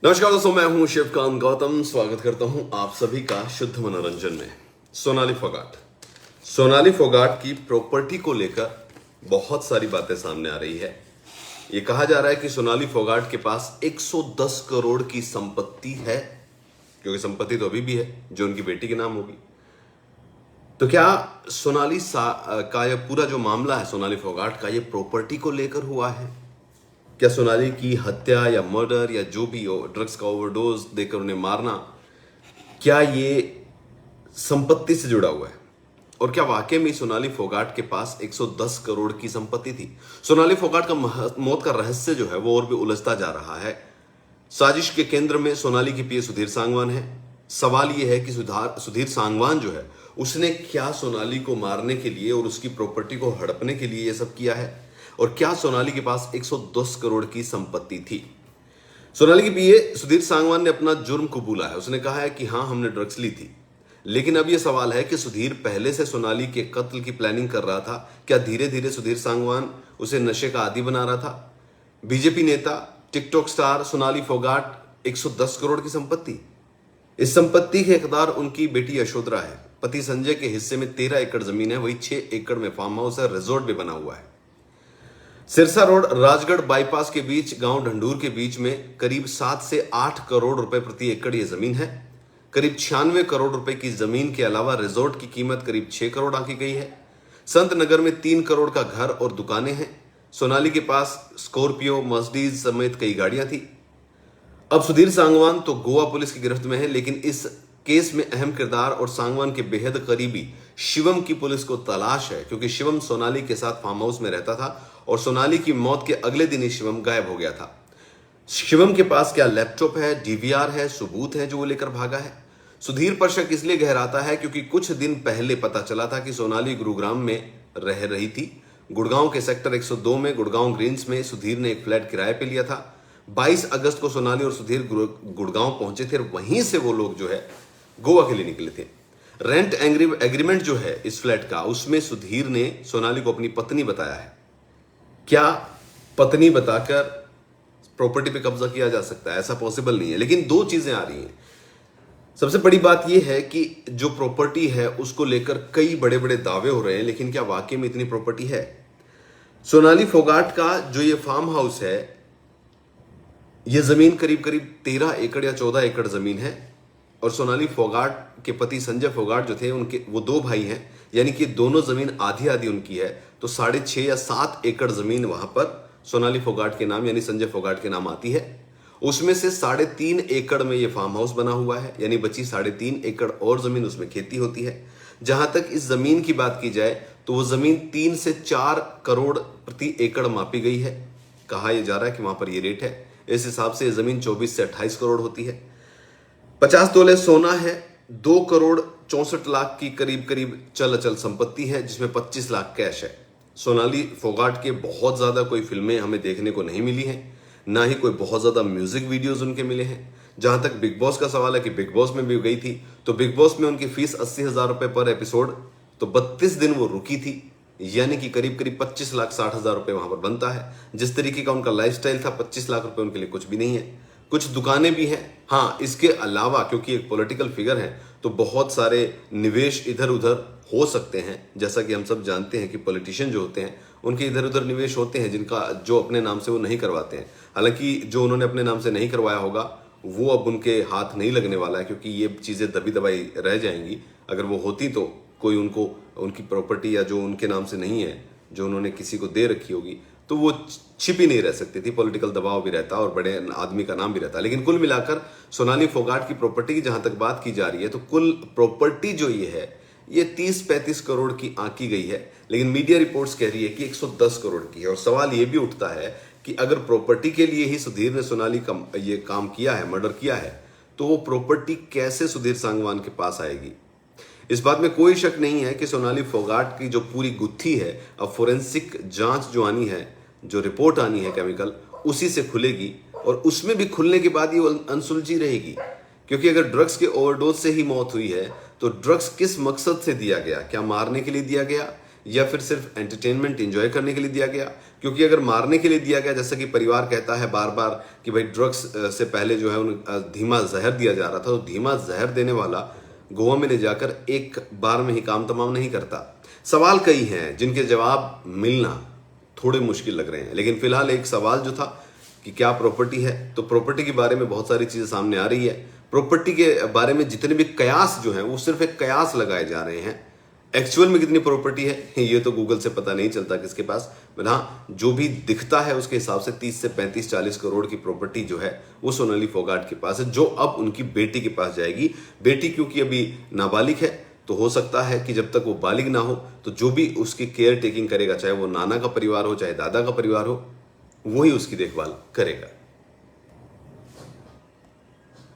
नमस्कार दोस्तों, मैं हूं शिवकांत गौतम। स्वागत करता हूं आप सभी का शुद्ध मनोरंजन में। सोनाली फोगाट की प्रॉपर्टी को लेकर बहुत सारी बातें सामने आ रही है। यह कहा जा रहा है कि सोनाली फोगाट के पास 110 करोड़ की संपत्ति है, क्योंकि संपत्ति तो अभी भी है जो उनकी बेटी के नाम होगी। तो क्या का यह पूरा जो मामला है सोनाली फोगाट का, यह प्रॉपर्टी को लेकर हुआ है? क्या सोनाली की हत्या या मर्डर या जो भी हो, ड्रग्स का ओवरडोज देकर उन्हें मारना, क्या ये संपत्ति से जुड़ा हुआ है? और क्या वाकई में सोनाली फोगाट के पास 110 करोड़ की संपत्ति थी? सोनाली फोगाट का मौत का रहस्य जो है वो और भी उलझता जा रहा है। साजिश के केंद्र में सोनाली की पीए सुधीर सांगवान है। सवाल यह है कि सुधीर सांगवान जो है उसने क्या सोनाली को मारने के लिए और उसकी प्रॉपर्टी को हड़पने के लिए यह सब किया है? और क्या सोनाली के पास 110 करोड़ की संपत्ति थी? सोनाली की पीए सुधीर सांगवान ने अपना जुर्म कबूला है। उसने कहा है कि हां, हमने ड्रग्स ली थी। लेकिन अब यह सवाल है कि सुधीर पहले से सोनाली के कत्ल की प्लानिंग कर रहा था। क्या धीरे धीरे सुधीर सांगवान उसे नशे का आदी बना रहा था? बीजेपी नेता, टिकटॉक स्टार सोनाली फोगाट, 110 करोड़ की संपत्ति। इस संपत्ति के हकदार उनकी बेटी यशोधरा है। पति संजय के हिस्से में 13 एकड़ जमीन है, वही 6 एकड़ में फार्म हाउस है, रिजॉर्ट भी बना हुआ है। सिरसा रोड राजगढ़ बाईपास के बीच गांव ढंडूर के बीच में करीब 7 से 8 करोड़ रुपए प्रति एकड़ यह जमीन है। करीब 96 करोड़ रुपए की जमीन के अलावा रिजॉर्ट की कीमत करीब 6 करोड़ आंकी गई है। संत नगर में 3 करोड़ का घर और दुकानें हैं। सोनाली के पास स्कॉर्पियो, मर्सिडीज समेत कई गाड़ियां थी। अब सुधीर सांगवान तो गोवा पुलिस की गिरफ्त में है, लेकिन इस केस में अहम किरदार और सांगवान के बेहद करीबी शिवम की पुलिस को तलाश है, क्योंकि शिवम सोनाली के साथ फार्म हाउस में रहता था और सोनाली की मौत के अगले दिन ही शिवम गायब हो गया था। शिवम के पास क्या लैपटॉप है, डीवीआर है, सबूत है जो वो लेकर भागा है? सुधीर पर शक इसलिए गहराता है क्योंकि कुछ दिन पहले पता चला था कि सोनाली गुरुग्राम में रह रही थी। गुड़गांव के सेक्टर 102 में गुड़गांव ग्रीन्स में सुधीर ने एक फ्लैट किराए पे लिया था। 22 अगस्त को सोनाली और सुधीर गुड़गांव पहुंचे थे। वहीं से वो लोग जो है गोवा के लिए निकले थे। रेंट एग्रीमेंट जो है इस फ्लैट का, उसमें सुधीर ने सोनाली को अपनी पत्नी बताया है। क्या पत्नी बताकर प्रॉपर्टी पे कब्जा किया जा सकता है? ऐसा पॉसिबल नहीं है। लेकिन दो चीजें आ रही हैं। सबसे बड़ी बात यह है कि जो प्रॉपर्टी है उसको लेकर कई बड़े बड़े दावे हो रहे हैं, लेकिन क्या वाकई में इतनी प्रॉपर्टी है? सोनाली फोगाट का जो ये फार्म हाउस है, यह जमीन करीब करीब 13 एकड़ या 14 एकड़ जमीन है। और सोनाली फोगाट के पति संजय फोगाट जो थे, उनके वो 2 भाई हैं, यानी कि दोनों जमीन आधी आधी उनकी है। तो 6.5 या 7 एकड़ जमीन वहां पर सोनाली फोगाट के नाम यानी संजय फोगाट के नाम आती है। उसमें से 3.5 एकड़ में ये फार्म हाउस बना हुआ है, यानी बची 3.5 एकड़ और जमीन, उसमें खेती होती है। जहां तक इस जमीन की बात की जाए तो वो जमीन 3 से 4 करोड़ प्रति एकड़ मापी गई है। कहा यह जा रहा है कि वहां पर ये रेट है। इस हिसाब से जमीन 24 से 28 करोड़ होती है। 50 तोले सोना है। 2 करोड़ 64 लाख की करीब करीब चल अचल संपत्ति है, जिसमें 25 लाख कैश है। सोनाली फोगाट के बहुत ज्यादा कोई फिल्में हमें देखने को नहीं मिली हैं, ना ही कोई बहुत ज्यादा म्यूजिक वीडियोस उनके मिले हैं। जहां तक बिग बॉस का सवाल है कि बिग बॉस में भी गई थी, तो बिग बॉस में उनकी फीस 80,000 रुपए पर एपिसोड, तो 32 दिन वो रुकी थी, यानी कि करीब करीब 25,60,000 रुपए वहां पर बनता है। जिस तरीके का उनका लाइफस्टाइल था, 25 लाख रुपए उनके लिए कुछ भी नहीं है। कुछ दुकानें भी हैं। हाँ, इसके अलावा क्योंकि एक पॉलिटिकल फिगर है तो बहुत सारे निवेश इधर उधर हो सकते हैं। जैसा कि हम सब जानते हैं कि पॉलिटिशियन जो होते हैं उनके इधर उधर निवेश होते हैं, जिनका जो अपने नाम से वो नहीं करवाते हैं। हालांकि जो उन्होंने अपने नाम से नहीं करवाया होगा वो अब उनके हाथ नहीं लगने वाला है, क्योंकि ये चीजें दबी दबाई रह जाएंगी। अगर वो होती तो कोई उनको उनकी प्रॉपर्टी या जो उनके नाम से नहीं है, जो उन्होंने किसी को दे रखी होगी, तो वो छिपी नहीं रह सकती थी। पॉलिटिकल दबाव भी रहता और बड़े आदमी का नाम भी रहता। लेकिन कुल मिलाकर सोनाली फोगाट की प्रॉपर्टी की जहां तक बात की जा रही है, तो कुल प्रॉपर्टी जो ये है ये 30-35 करोड़ की आंकी गई है। लेकिन मीडिया रिपोर्ट्स कह रही है कि 110 करोड़ की है। और सवाल ये भी उठता है कि अगर प्रॉपर्टी के लिए ही सुधीर ने सोनाली का ये काम किया है, मर्डर किया है, तो वो प्रॉपर्टी कैसे सुधीर सांगवान के पास आएगी? इस बात में कोई शक नहीं है कि सोनाली फोगाट की जो पूरी गुत्थी है, अब फोरेंसिक जांच जो आनी है, जो रिपोर्ट आनी है केमिकल, उसी से खुलेगी। और उसमें भी खुलने के बाद ये अनसुलझी रहेगी, क्योंकि अगर ड्रग्स के ओवरडोज से ही मौत हुई है तो ड्रग्स किस मकसद से दिया गया? क्या मारने के लिए दिया गया या फिर सिर्फ एंटरटेनमेंट एंजॉय करने के लिए दिया गया? क्योंकि अगर मारने के लिए दिया गया, जैसा कि परिवार कहता है बार बार कि भाई ड्रग्स से पहले जो है उन्हें धीमा जहर दिया जा रहा था, तो धीमा जहर देने वाला गोवा में ले जाकर एक बार में ही काम तमाम नहीं करता। सवाल कई हैं जिनके जवाब मिलना थोड़े मुश्किल लग रहे हैं, लेकिन फिलहाल एक सवाल जो था कि क्या प्रॉपर्टी है, तो प्रॉपर्टी के बारे में बहुत सारी चीजें सामने आ रही है। प्रॉपर्टी के बारे में जितने भी कयास जो हैं वो सिर्फ एक कयास लगाए जा रहे हैं। एक्चुअल में कितनी प्रॉपर्टी है ये तो गूगल से पता नहीं चलता किसके पास, बट हाँ जो भी दिखता है उसके हिसाब से 30 से 35-40 करोड़ की प्रॉपर्टी जो है वो सोनाली फोगाट के पास है, जो अब उनकी बेटी के पास जाएगी। बेटी क्योंकि अभी नाबालिग है, तो हो सकता है कि जब तक वो बालिग ना हो तो जो भी उसकी केयर टेकिंग करेगा, चाहे वो नाना का परिवार हो चाहे दादा का परिवार हो, वही उसकी देखभाल करेगा।